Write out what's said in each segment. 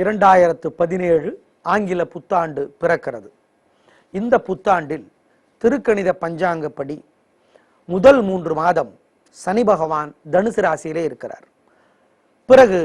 2017 ஆங்கில புத்தாண்டு பிறக்கிறது. இந்த புத்தாண்டில் திருக்கணித பஞ்சாங்கப்படி முதல் 3 மாதம் சனி பகவான் தனுசு ராசியிலே இருக்கிறார். பிறகு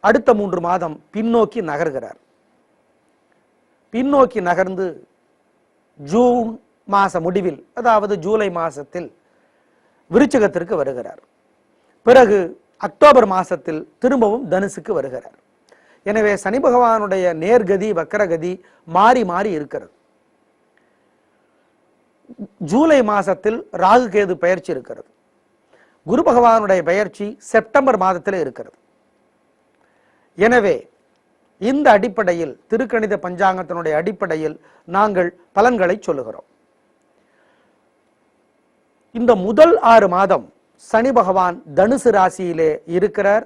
அடுத்த 3 மாதம் பின்னோக்கி நகர்கிறார். பின்னோக்கி நகர்ந்து ஜூன் மாச முடிவில், அதாவது ஜூலை மாசத்தில் விருச்சிகத்திற்கு வருகிறார். பிறகு அக்டோபர் மாசத்தில் திரும்பவும் தனுசுக்கு வருகிறார். எனவே சனி பகவானுடைய நேர்கதி வக்கரகதி மாறி மாறி இருக்கிறது. ஜூலை மாசத்தில் ராகு கேது பெயர்ச்சி இருக்கிறது. குரு பகவானுடைய பெயர்ச்சி செப்டம்பர் மாதத்தில் இருக்கிறது. எனவே இந்த அடிப்படையில் திருக்கணித பஞ்சாங்கத்தினுடைய அடிப்படையில் நாங்கள் பலன்களை சொல்லுகிறோம். இந்த முதல் 6 மாதம் சனி பகவான் தனுசு ராசியிலே இருக்கிறார்.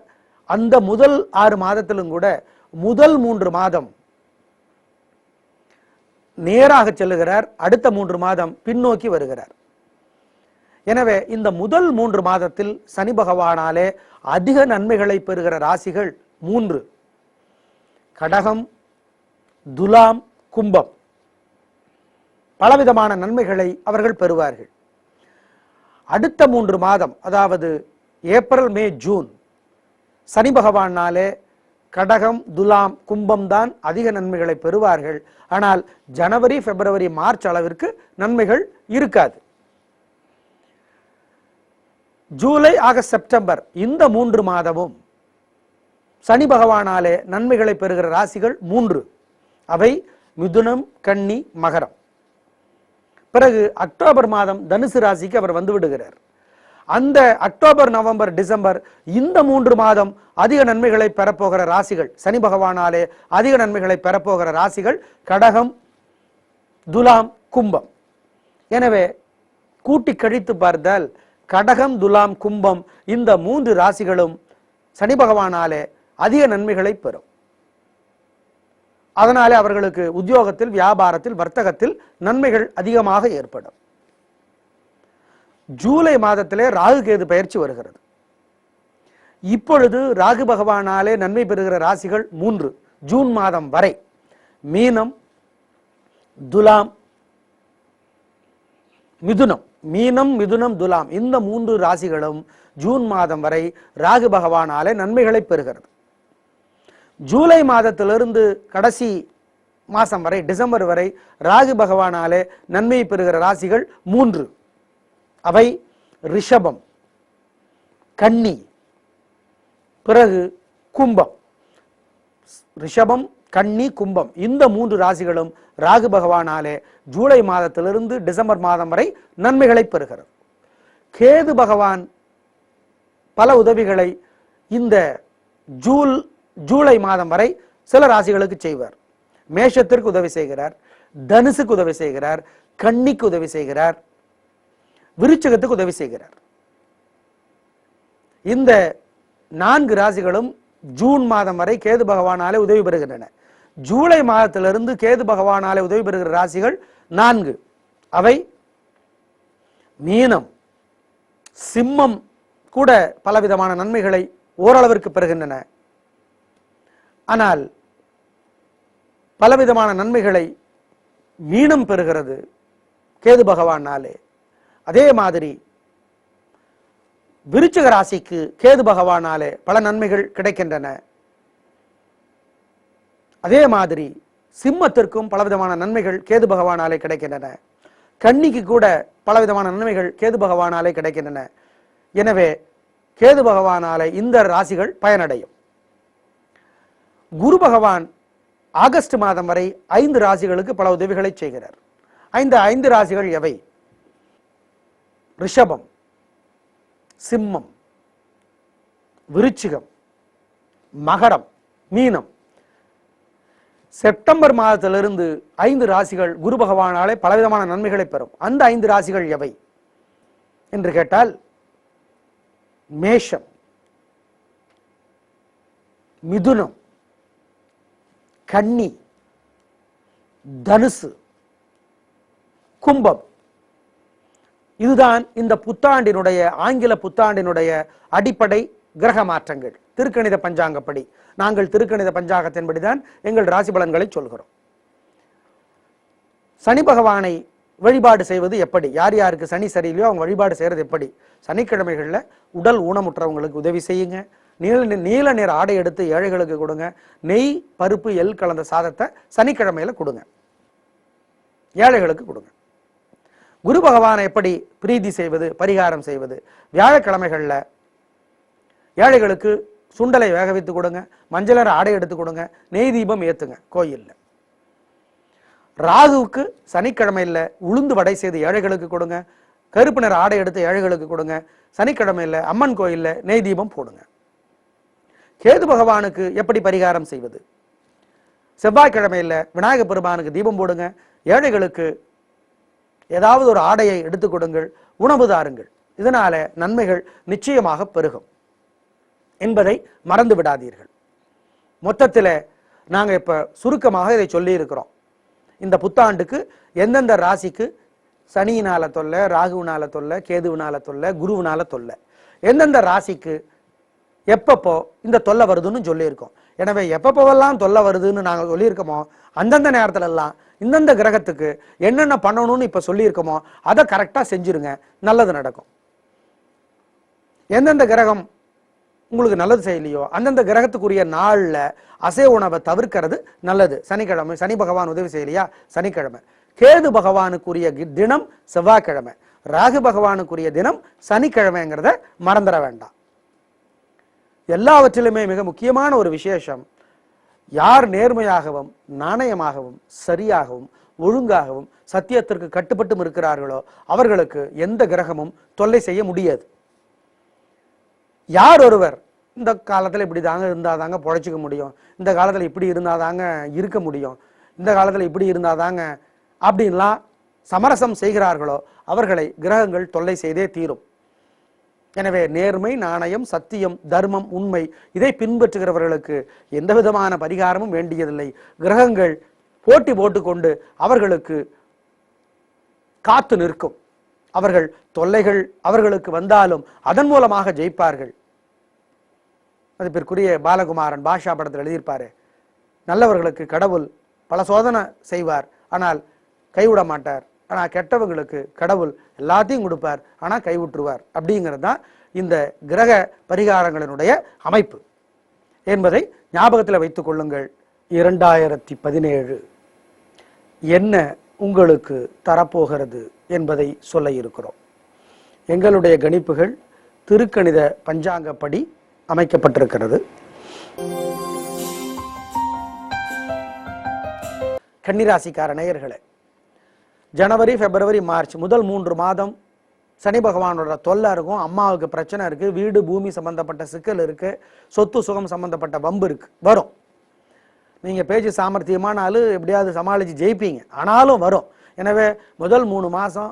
அந்த முதல் 6 மாதத்திலும் கூட முதல் 3 மாதம் நேராக செல்லுகிறார். அடுத்த 3 மாதம் பின்னோக்கி வருகிறார். எனவே இந்த முதல் 3 மாதத்தில் சனி பகவானாலே அதிக நன்மைகளை பெறுகிற ராசிகள் 3: கடகம், துலாம், கும்பம். பலவிதமான நன்மைகளை அவர்கள் பெறுவார்கள். அடுத்த 3 மாதம், அதாவது ஏப்ரல், மே, ஜூன், சனி பகவானாலே கடகம், துலாம், கும்பம் தான் அதிக நன்மைகளை பெறுவார்கள். ஆனால் ஜனவரி, பிப்ரவரி, மார்ச் அளவிற்கு நன்மைகள் இருக்காது. ஜூலை, ஆகஸ்ட், செப்டம்பர் இந்த 3 மாதமும் சனி பகவானாலே நன்மைகளை பெறுகிற ராசிகள் 3. அவை மிதுனம், கன்னி, மகரம். பிறகு அக்டோபர் மாதம் தனுசு ராசிக்கு அவர் வந்து விடுகிறார். அந்த அக்டோபர், நவம்பர், டிசம்பர் இந்த 3 மாதம் அதிக நன்மைகளை பெறப்போகிற ராசிகள், சனி பகவானாலே அதிக நன்மைகளை பெறப்போகிற ராசிகள் கடகம், துலாம், கும்பம். எனவே கூட்டி கழித்து பார்த்தால் கடகம், துலாம், கும்பம் இந்த 3 ராசிகளும் சனி பகவானாலே அதிக நன்மைகளை பெறும். அதனாலே அவர்களுக்கு உத்தியோகத்தில், வியாபாரத்தில், வர்த்தகத்தில் நன்மைகள் அதிகமாக ஏற்படும். ஜூலை மாதத்திலே ராகு கேது பெயர்ச்சி வருகிறது. இப்பொழுது ராகு பகவானாலே நன்மை பெறுகிற ராசிகள் 3 ஜூன் மாதம் வரை: மீனம், துலாம், மிதுனம். மீனம், மிதுனம், துலாம் இந்த 3 ராசிகளும் ஜூன் மாதம் வரை ராகு பகவானாலே நன்மைகளை பெறுகிறது. ஜூலை மாதத்திலிருந்து கடைசி மாசம் வரை, டிசம்பர் வரை ராகு பகவானாலே நன்மை பெறுகிற ராசிகள் 3. அவை ரிஷபம், கன்னி, பிறகு கும்பம். ரிஷபம், கன்னி, கும்பம் இந்த 3 ராசிகளும் ராகு பகவானாலே ஜூலை மாதத்திலிருந்து டிசம்பர் மாதம் வரை நன்மைகளை பெறுகிறது. கேது பகவான் பல உதவிகளை இந்த ஜூலை மாதம் வரை சில ராசிகளுக்கு செய்வார். மேஷத்திற்கு உதவி செய்கிறார், தனுசுக்கு உதவி செய்கிறார், கன்னிக்கு உதவி செய்கிறார், விருச்சிகத்துக்கு உதவி செய்கிறார். இந்த 4 ராசிகளும் ஜூன் மாதம் வரை கேது பகவானாலே உதவி பெறுகின்றன. ஜூலை மாதத்திலிருந்து கேது பகவானாலே உதவி பெறுகிற ராசிகள் 4. அவை மீனம், சிம்மம் கூட பலவிதமான நன்மைகளை ஓரளவிற்கு பெறுகின்றன. ஆனால் பலவிதமான நன்மைகளை மீனம் பெறுகிறது கேது பகவானாலே. அதே மாதிரி விருச்சிக ராசிக்கு கேது பகவானாலே பல நன்மைகள் கிடைக்கின்றன. அதே மாதிரி சிம்மத்திற்கும் பலவிதமான நன்மைகள் கேது பகவானாலே கிடைக்கின்றன. கன்னிக்கு கூட பலவிதமான நன்மைகள் கேது பகவானாலே கிடைக்கின்றன. எனவே கேது பகவானாலே இந்த ராசிகள் பயனடையும். குரு பகவான் ஆகஸ்ட் மாதம் வரை 5 ராசிகளுக்கு பல உதவிகளை செய்கிறார். 5 ராசிகள் எவை? ரிஷபம், சிம்மம், விருச்சிகம், மகரம், மீனம். செப்டம்பர் மாதத்திலிருந்து 5 ராசிகள் குரு பகவானாலே பலவிதமான நன்மைகளை பெறும். அந்த 5 ராசிகள் எவை என்று கேட்டால் மேஷம், மிதுனம், கன்னி, தனுசு, கும்பம். இதுதான் இந்த புத்தாண்டினுடைய, ஆங்கில புத்தாண்டினுடைய அடிப்படை கிரக மாற்றங்கள். திருக்கணித பஞ்சாங்கப்படி. நாங்கள் திருக்கணித பஞ்சாங்கத்தின்படிதான் எங்கள் ராசி பலன்களை சொல்கிறோம். சனி பகவானை வழிபாடு செய்வது எப்படி, யார் யாருக்கு சனி சரியில்லையோ அவங்க வழிபாடு செய்யறது எப்படி? சனிக்கிழமைகளில் உடல் ஊனமுற்றவங்களுக்கு உதவி செய்யுங்க. நீல நிற ஆடை எடுத்து ஏழைகளுக்கு கொடுங்க. நெய் பருப்பு எள் கலந்த சாதத்தை சனிக்கிழமையில கொடுங்க, ஏழைகளுக்கு கொடுங்க. குரு பகவானை எப்படி பிரீதி செய்வது, பரிகாரம் செய்வது? வியாழக்கிழமைகள்ல ஏழைகளுக்கு சுண்டலை வேக வைத்து கொடுங்க, மஞ்சளர ஆடை எடுத்து கொடுங்க, நெய் தீபம் ஏத்துங்க கோயில்ல. ராகுவுக்கு சனிக்கிழமையில உளுந்து வடை செய்து ஏழைகளுக்கு கொடுங்க, கருப்பு நிற ஆடை எடுத்து ஏழைகளுக்கு கொடுங்க. சனிக்கிழமையில அம்மன் கோயில்ல நெய் தீபம் போடுங்க. கேது பகவானுக்கு எப்படி பரிகாரம் செய்வது? செவ்வாய்க்கிழமையில விநாயகர் பெருமானுக்கு தீபம் போடுங்க, ஏழைகளுக்கு ஏதாவது ஒரு ஆடையை எடுத்து கொடுங்கள், உணவு தாருங்கள். இதனால நன்மைகள் நிச்சயமாக பெருகும் என்பதை மறந்து விடாதீர்கள். மொத்தத்தில் நாங்கள் இப்ப சுருக்கமாக இதை சொல்லி இருக்கிறோம். இந்த புத்தாண்டுக்கு எந்தெந்த ராசிக்கு சனியினால தொல்லை, ராகுவினால தொல்லை, கேதுவினால தொல்லை, குருவினால தொல்லை, எந்தெந்த ராசிக்கு எப்பப்போ இந்த தொல்லை வருதுன்னு சொல்லியிருக்கோம். எனவே எப்பப்போவெல்லாம் தொல்லை வருதுன்னு நாங்கள் சொல்லியிருக்கோமோ அந்தந்த நேரத்துல எல்லாம் இந்தந்த கிரகத்துக்கு என்னென்ன பண்ணணும்னு இப்ப சொல்லியிருக்கோமோ அதை கரெக்டா செஞ்சிருங்க, நல்லது நடக்கும். எந்தெந்த கிரகம் உங்களுக்கு நல்லது செய்யலையோ அந்தந்த கிரகத்துக்குரிய நாள்ல அசைவ உணவை தவிர்க்கிறது நல்லது. சனிக்கிழமை சனி பகவான் உதவி செய்யலையா, சனிக்கிழமை. கேது பகவானுக்குரிய தினம் செவ்வாய்க்கிழமை, ராகு பகவானுக்குரிய தினம் சனிக்கிழமைங்கிறத மறந்துட வேண்டாம். எல்லாவற்றிலுமே மிக முக்கியமான ஒரு விசேஷம், யார் நேர்மையாகவும் நாணயமாகவும் சரியாகவும் ஒழுங்காகவும் சத்தியத்திற்கு கட்டுப்பட்டும் இருக்கிறார்களோ அவர்களுக்கு எந்த கிரகமும் தொல்லை செய்ய முடியாது. யார் ஒருவர் இந்த காலத்துல இப்படி தாங்க இருந்தாதாங்க பொழைச்சிக்க முடியும், இந்த காலத்துல இப்படி இருந்தாதாங்க இருக்க முடியும், இந்த காலத்துல இப்படி இருந்தாதாங்க அப்படின்லாம் சமரசம் செய்கிறார்களோ அவர்களை கிரகங்கள் தொல்லை செய்தே தீரும். எனவே நேர்மை, நாணயம், சத்தியம், தர்மம், உண்மை இதை பின்பற்றுகிறவர்களுக்கு எந்த விதமான பரிகாரமும் வேண்டியதில்லை. கிரகங்கள் போட்டி போட்டுக்கொண்டு அவர்களுக்கு காத்து நிற்கும். அவர்கள் தொல்லைகள் அவர்களுக்கு வந்தாலும் அதன் மூலமாக ஜெயிப்பார்கள். மதிப்பிற்குரிய பாலகுமாரன் பாஷா படத்தில் எழுதியிருப்பாரு, நல்லவர்களுக்கு கடவுள் பல சோதனை செய்வார் ஆனால் கைவிட மாட்டார், ஆனா கெட்டவங்களுக்கு கடவுள் எல்லாத்தையும் கொடுப்பார் ஆனா கைவிட்டுருவார். அப்படிங்கிறது தான் இந்த கிரக பரிகாரங்களினுடைய அமைப்பு என்பதை ஞாபகத்தில் வைத்துக் கொள்ளுங்கள். 2017 என்ன உங்களுக்கு தரப்போகிறது என்பதை சொல்ல இருக்கிறோம். எங்களுடைய கணிப்புகள் திருக்கணித பஞ்சாங்கப்படி அமைக்கப்பட்டிருக்கிறது. கன்னிராசிக்கார நேயர்களே, ஜனவரி, பிப்ரவரி, மார்ச் முதல் 3 மாதம் சனி பகவானோட தொல்லை இருக்கும். அம்மாவுக்கு பிரச்சனை இருக்கு, வீடு பூமி சம்பந்தப்பட்ட சிக்கல் இருக்கு, சொத்து சுகம் சம்பந்தப்பட்ட வம்பு இருக்கு, வரும். நீங்க பேச்சு சாமர்த்தியமானாலும் எப்படியாவது சமாளிச்சு ஜெயிப்பீங்க, ஆனாலும் வரும். எனவே முதல் 3 மாசம்,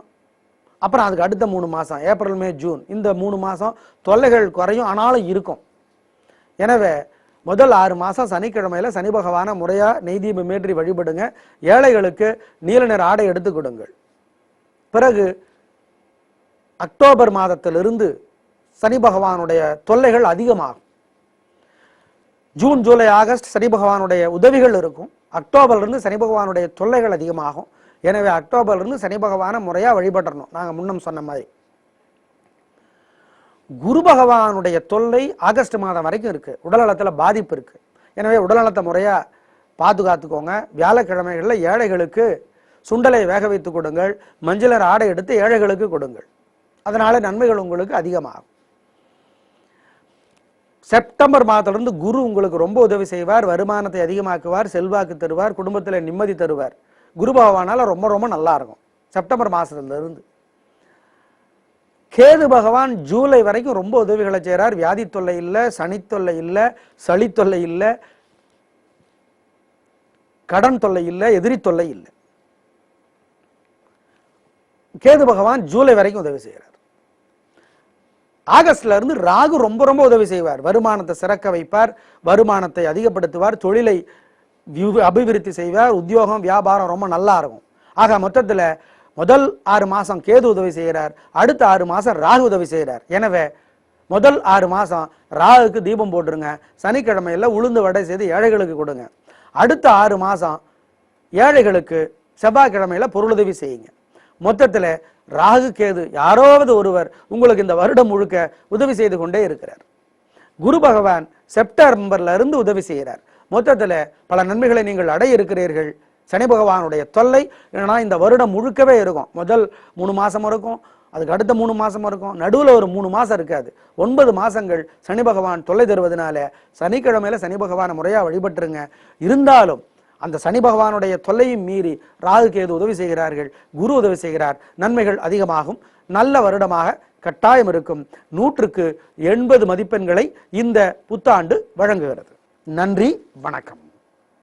அப்புறம் அதுக்கு அடுத்த 3 மாசம் ஏப்ரல், மே, ஜூன், இந்த 3 மாசம் தொல்லைகள் குறையும், ஆனாலும் இருக்கும். எனவே முதல் 6 மாசம் சனிக்கிழமையில சனி பகவான முறையா நெய்தீபம் ஏற்றி வழிபடுங்க. ஏழைகளுக்கு நீல நிற ஆடை எடுத்து கொடுங்கள். பிறகு அக்டோபர் மாதத்திலிருந்து சனி பகவானுடைய தொல்லைகள் அதிகமாகும். ஜூன், ஜூலை, ஆகஸ்ட் சனி பகவானுடைய உதவிகள் இருக்கும். அக்டோபர்ல இருந்து சனி பகவானுடைய தொல்லைகள் அதிகமாகும். எனவே அக்டோபர்ல இருந்து சனி பகவான முறையா வழிபடணும். நாங்க முன்னம் சொன்ன மாதிரி குரு பகவானுடைய தொல்லை ஆகஸ்ட் மாதம் வரைக்கும் இருக்கு. உடல்நலத்துல பாதிப்பு இருக்கு. எனவே உடல்நலத்தை முறையா பாதுகாத்துக்கோங்க. வியாழக்கிழமைகள்ல ஏழைகளுக்கு சுண்டலை வேக வைத்து கொடுங்கள், மஞ்சளர் ஆடை எடுத்து ஏழைகளுக்கு கொடுங்கள். அதனால நன்மைகள் உங்களுக்கு அதிகமாகும். செப்டம்பர் மாதத்திலிருந்து குரு உங்களுக்கு ரொம்ப உதவி செய்வார், வருமானத்தை அதிகமாக்குவார், செல்வாக்கு தருவார், குடும்பத்தில் நிம்மதி தருவார். குரு பகவானால ரொம்ப ரொம்ப நல்லா இருக்கும் செப்டம்பர் மாசத்துல இருந்து. கேது பகவான் ஜூலை வரைக்கும் ரொம்ப உதவிகளை செய்கிறார். வியாதி தொல்லை இல்லை, சனி தொல்லை இல்லை, சளி தொல்லை இல்லை, கடன் தொல்லை இல்லை, எதிரி தொல்லை இல்லை. கேது பகவான் ஜூலை வரைக்கும் உதவி செய்கிறார். ஆகஸ்ட்ல இருந்து ராகு ரொம்ப ரொம்ப உதவி செய்வார். வருமானத்தை சிறக்க வைப்பார், வருமானத்தை அதிகப்படுத்துவார், தொழிலை அபிவிருத்தி செய்வார், உத்தியோகம் வியாபாரம் ரொம்ப நல்லா இருக்கும். ஆக மொத்தத்துல முதல் 6 மாசம் கேது உதவி செய்கிறார், அடுத்த 6 மாசம் ராகு உதவி செய்கிறார். எனவே முதல் 6 மாதம் ராகுக்கு தீபம் போட்டுருங்க. சனிக்கிழமையில் உளுந்து வடை செய்து ஏழைகளுக்கு கொடுங்க. அடுத்த 6 மாதம் ஏழைகளுக்கு செவ்வாய்க்கிழமையில் பொருளுதவி செய்யுங்க. மொத்தத்தில் ராகு கேது யாராவது ஒருவர் உங்களுக்கு இந்த வருடம் முழுக்க உதவி செய்து கொண்டே இருக்கிறார். குரு பகவான் செப்டம்பர்ல இருந்து உதவி செய்கிறார். மொத்தத்தில் பல நன்மைகளை நீங்கள் அடைய இருக்கிறீர்கள். சனி பகவானுடைய தொல்லை ஏன்னா இந்த வருடம் முழுக்கவே இருக்கும். முதல் 3 மாதம் இருக்கும், அதுக்கு அடுத்த 3 மாதம் இருக்கும், நடுவில் ஒரு 3 மாதம் இருக்காது. 9 மாதங்கள் சனி பகவான் தொல்லை தருவதனால சனிக்கிழமையில சனி பகவானை முறையாக வழிபட்டுருங்க. இருந்தாலும் அந்த சனி பகவானுடைய தொல்லையும் மீறி ராகு கேது உதவி செய்கிறார்கள், குரு உதவி செய்கிறார். நன்மைகள் அதிகமாகும். நல்ல வருடமாக கட்டாயம் இருக்கும். 100க்கு 80 மதிப்பெண்களை இந்த புத்தாண்டு வழங்குகிறது. நன்றி, வணக்கம்.